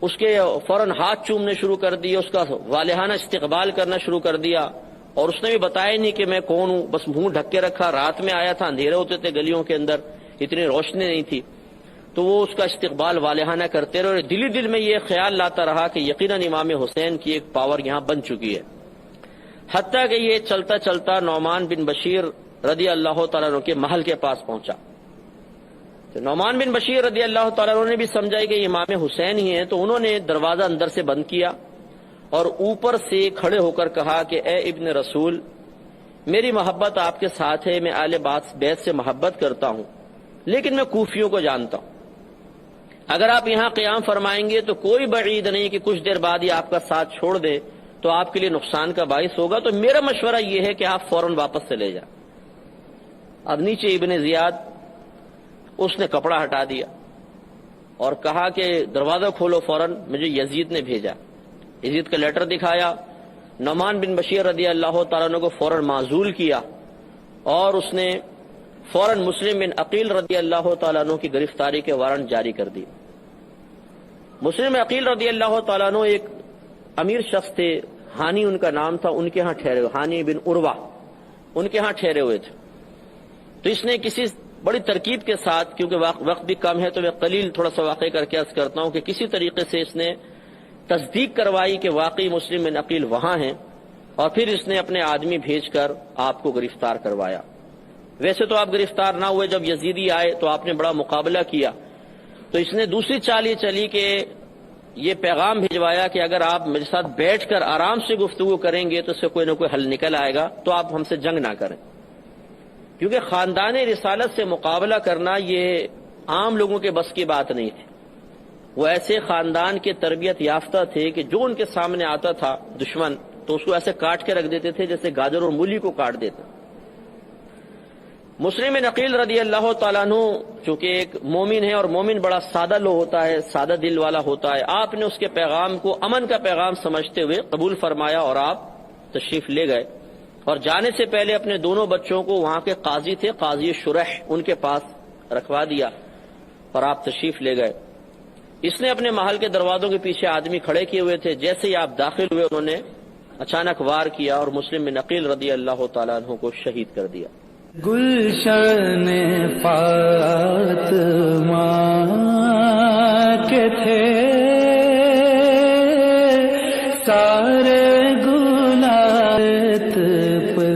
اس کے فوراً ہاتھ چومنے شروع کر دیے، اس کا والہانہ استقبال کرنا شروع کر دیا، اور اس نے بھی بتایا نہیں کہ میں کون ہوں، بس منہ ڈھک کے رکھا، رات میں آیا تھا، اندھیرے ہوتے تھے گلیوں کے اندر، اتنی روشنی نہیں تھی، تو وہ اس کا استقبال والہانہ کرتے رہے، اور دل میں یہ خیال لاتا رہا کہ یقیناً امام حسین کی ایک پاور یہاں بن چکی ہے، حتیٰ کہ یہ چلتا چلتا نعمان بن بشیر رضی اللہ تعالیٰ عنہ کے محل کے پاس پہنچا۔ تو نعمان بن بشیر رضی اللہ تعالیٰ عنہ نے بھی سمجھا کہ امام حسین ہی ہیں، تو انہوں نے دروازہ اندر سے بند کیا اور اوپر سے کھڑے ہو کر کہا کہ اے ابن رسول، میری محبت آپ کے ساتھ ہے، میں آل بیت سے محبت کرتا ہوں، لیکن میں کوفیوں کو جانتا ہوں، اگر آپ یہاں قیام فرمائیں گے تو کوئی بعید نہیں کہ کچھ دیر بعد ہی آپ کا ساتھ چھوڑ دے تو آپ کے لیے نقصان کا باعث ہوگا، تو میرا مشورہ یہ ہے کہ آپ فوراً واپس چلے جائیں۔ اب نیچے ابن زیاد اس نے کپڑا ہٹا دیا اور کہا کہ دروازہ کھولو فوراً، مجھے یزید نے بھیجا۔ یزید کا لیٹر دکھایا، نعمان بن بشیر رضی اللہ تعالیٰ عنہ کو فوراً معزول کیا، اور اس نے فوراً مسلم بن عقیل رضی اللہ تعالیٰ عنہ کی گرفتاری کے وارنٹ جاری کر دی۔ مسلم بن عقیل رضی اللہ تعالیٰ عنہ ایک امیر شخص تھے، ہانی ان کا نام تھا، ان کے ہاں ٹھہرے ہوئے، ہانی بن عروہ ان کے ہاں ٹھہرے ہوئے تھے۔ تو اس نے کسی بڑی ترکیب کے ساتھ، کیونکہ وقت بھی کم ہے تو میں قلیل تھوڑا سا واقعہ کر کے عرض کرتا ہوں، کہ کسی طریقے سے اس نے تصدیق کروائی کہ واقعی مسلم بن عقیل وہاں ہیں، اور پھر اس نے اپنے آدمی بھیج کر آپ کو گرفتار کروایا۔ ویسے تو آپ گرفتار نہ ہوئے، جب یزیدی آئے تو آپ نے بڑا مقابلہ کیا، تو اس نے دوسری چال یہ چلی کہ یہ پیغام بھجوایا کہ اگر آپ میرے ساتھ بیٹھ کر آرام سے گفتگو کریں گے تو اس سے کوئی نہ کوئی حل نکل آئے گا، تو آپ ہم سے جنگ نہ کریں، کیونکہ خاندان رسالت سے مقابلہ کرنا یہ عام لوگوں کے بس کی بات نہیں تھی۔ وہ ایسے خاندان کے تربیت یافتہ تھے کہ جو ان کے سامنے آتا تھا دشمن تو اس کو ایسے کاٹ کے رکھ دیتے تھے جیسے گاجر اور مولی کو کاٹ دیتے۔ مسلم بن عقیل رضی اللہ تعالیٰ عنہ چونکہ ایک مومن ہے، اور مومن بڑا سادہ لو ہوتا ہے، سادہ دل والا ہوتا ہے، آپ نے اس کے پیغام کو امن کا پیغام سمجھتے ہوئے قبول فرمایا اور آپ تشریف لے گئے، اور جانے سے پہلے اپنے دونوں بچوں کو وہاں کے قاضی تھے، قاضی شرح، ان کے پاس رکھوا دیا اور آپ تشریف لے گئے۔ اس نے اپنے محل کے دروازوں کے پیچھے آدمی کھڑے کیے ہوئے تھے، جیسے ہی آپ داخل ہوئے انہوں نے اچانک وار کیا اور مسلم بن عقیل رضی اللہ تعالیٰ عنہ کو شہید کر دیا۔ گلشن فاطمہ کے تھے سارے گلات پر،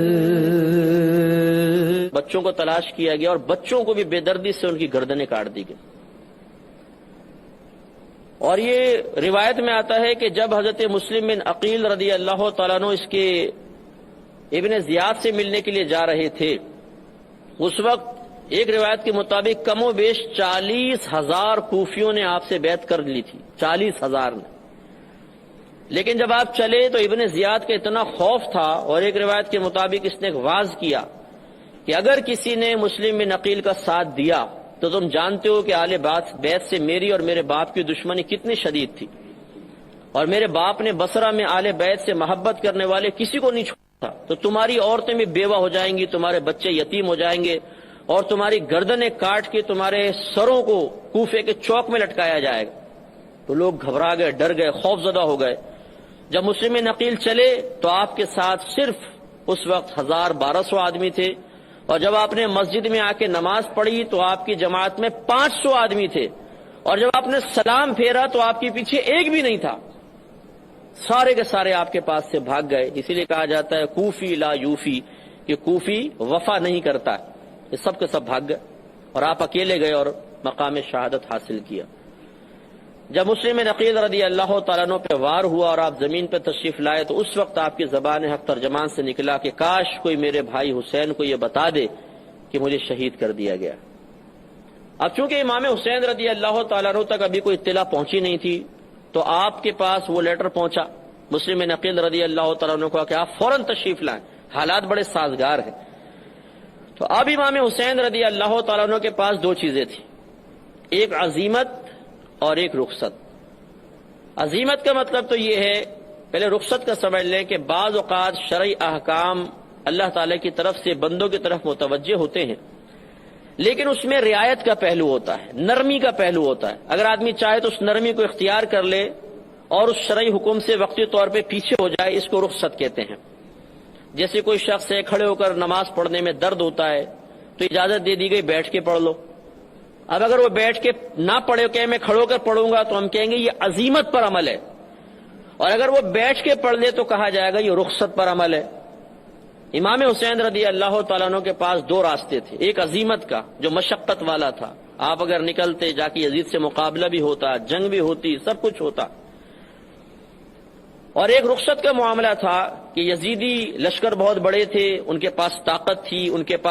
بچوں کو تلاش کیا گیا اور بچوں کو بھی بے دردی سے ان کی گردنیں کاٹ دی گئی۔ اور یہ روایت میں آتا ہے کہ جب حضرت مسلم بن عقیل رضی اللہ تعالیٰ عنہ اس کے ابن زیاد سے ملنے کے لیے جا رہے تھے، اس وقت ایک روایت کے مطابق کم و بیش 40,000 کوفیوں نے آپ سے بیعت کر لی تھی، 40,000 نے۔ لیکن جب آپ چلے تو ابن زیاد کا اتنا خوف تھا، اور ایک روایت کے مطابق اس نے ایک واز کیا کہ اگر کسی نے مسلم بن عقیل کا ساتھ دیا تو تم جانتے ہو کہ آل بیت سے میری اور میرے باپ کی دشمنی کتنی شدید تھی، اور میرے باپ نے بصرہ میں آل بیت سے محبت کرنے والے کسی کو نہیں چھوڑا، تو تمہاری عورتیں بھی بیوہ ہو جائیں گی، تمہارے بچے یتیم ہو جائیں گے، اور تمہاری گردنیں کاٹ کے تمہارے سروں کو کوفے کے چوک میں لٹکایا جائے گا۔ تو لوگ گھبرا گئے، ڈر گئے، خوف زدہ ہو گئے۔ جب مسلم بن عقیل چلے تو آپ کے ساتھ صرف اس وقت 1200 آدمی تھے، اور جب آپ نے مسجد میں آ کے نماز پڑھی تو آپ کی جماعت میں 500 آدمی تھے، اور جب آپ نے سلام پھیرا تو آپ کے پیچھے ایک بھی نہیں تھا، سارے کے سارے آپ کے پاس سے بھاگ گئے۔ اسی لیے کہا جاتا ہے کوفی لا یوفی، کہ کوفی وفا نہیں کرتا، یہ سب کے سب بھاگ گئے اور آپ اکیلے گئے اور مقام شہادت حاصل کیا۔ جب مسلم بن عقیل رضی اللہ تعالیٰ عنہ پہ وار ہوا اور آپ زمین پہ تشریف لائے تو اس وقت آپ کی زبان حق ترجمان سے نکلا کہ کاش کوئی میرے بھائی حسین کو یہ بتا دے کہ مجھے شہید کر دیا گیا۔ اب چونکہ امام حسین رضی اللہ تعالیٰ عنہ تک ابھی کوئی اطلاع پہنچی نہیں تھی تو آپ کے پاس وہ لیٹر پہنچا مسلم بن عقیل رضی اللہ تعالیٰ عنہ کو کہ آپ فوراً تشریف لائیں، حالات بڑے سازگار ہیں۔ تو اب امام حسین رضی اللہ تعالیٰ عنہ کے پاس دو چیزیں تھیں، ایک عزیمت اور ایک رخصت۔ عزیمت کا مطلب تو یہ ہے، پہلے رخصت کا سمجھ لیں کہ بعض اوقات شرعی احکام اللہ تعالیٰ کی طرف سے بندوں کی طرف متوجہ ہوتے ہیں، لیکن اس میں رعایت کا پہلو ہوتا ہے، نرمی کا پہلو ہوتا ہے. اگر آدمی چاہے تو اس نرمی کو اختیار کر لے اور اس شرعی حکم سے وقتی طور پہ پیچھے ہو جائے، اس کو رخصت کہتے ہیں. جیسے کوئی شخص ہے کھڑے ہو کر نماز پڑھنے میں درد ہوتا ہے تو اجازت دے دی گئی بیٹھ کے پڑھ لو. اب اگر وہ بیٹھ کے نہ پڑھے کہ میں کھڑے ہو کر پڑھوں گا تو ہم کہیں گے یہ عزیمت پر عمل ہے، اور اگر وہ بیٹھ کے پڑھ لے تو کہا جائے گا یہ رخصت پر عمل ہے. امام حسین رضی اللہ تعالیٰ عنہ کے پاس دو راستے تھے، ایک عزیمت کا جو مشقت والا تھا، آپ اگر نکلتے جا کے یزید سے مقابلہ بھی ہوتا، جنگ بھی ہوتی، سب کچھ ہوتا، اور ایک رخصت کا معاملہ تھا کہ یزیدی لشکر بہت بڑے تھے، ان کے پاس طاقت تھی، ان کے پاس